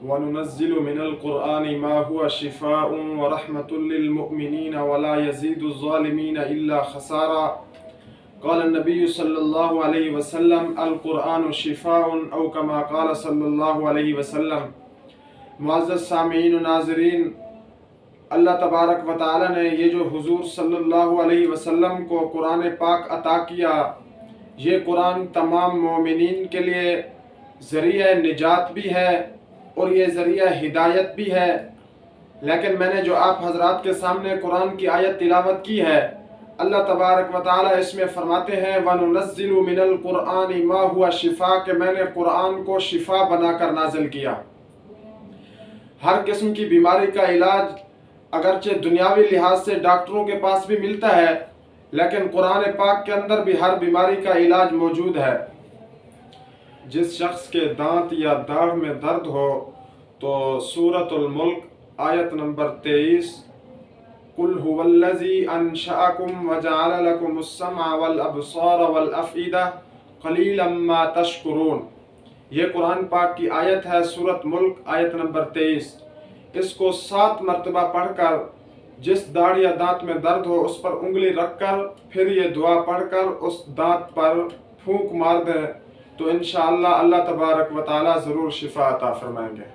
وَنُنَزِّلُ مِنَ الْقُرْآنِ مَا هُوَ شِفَاءٌ وَرَحْمَةٌ لِّلْمُؤْمِنِينَ وَلَا يَزِيدُ الظَّالِمِينَ إِلَّا خَسَارًا قال النبی صلی اللہ علیہ وسلم القرآن شفاء او کما قال صلی اللہ علیہ وسلم۔ معزز سامعین و ناظرین، اللہ تبارک و تعالی نے یہ جو حضور صلی اللہ علیہ وسلم کو قرآن پاک عطا کیا، یہ قرآن تمام مومنین کے لیے ذریعہ نجات بھی ہے اور یہ ذریعہ ہدایت بھی ہے۔ لیکن میں نے جو آپ حضرات کے سامنے قرآن کی آیت تلاوت کی ہے، اللہ تبارک و تعالی اس میں فرماتے ہیں وَنُنَزِّلُ مِنَ الْقُرْآنِ مَا هُوَ شِفَاء، کہ میں نے قرآن کو شفا بنا کر نازل کیا۔ ہر قسم کی بیماری کا علاج اگرچہ دنیاوی لحاظ سے ڈاکٹروں کے پاس بھی ملتا ہے، لیکن قرآن پاک کے اندر بھی ہر بیماری کا علاج موجود ہے۔ جس شخص کے دانت یا داڑھ میں درد ہو تو سورۃ الملک آیت نمبر 23 قُلْ هُوَ الَّذِي أَنشَأَكُمْ وَجَعَلَ لَكُمُ السَّمْعَ وَالْأَبْصَارَ وَالْأَفْئِدَةَ قَلِيلًا مَا تَشْكُرُونَ۔ یہ قرآن پاک کی آیت ہے، سورۃ ملک آیت نمبر 23۔ اس کو 7 مرتبہ پڑھ کر جس داڑھ یا دانت میں درد ہو اس پر انگلی رکھ کر پھر یہ دعا پڑھ کر اس دانت پر پھونک مار دیں تو انشاءاللہ اللہ تبارک و تعالی ضرور شفا عطا فرمائیں گے۔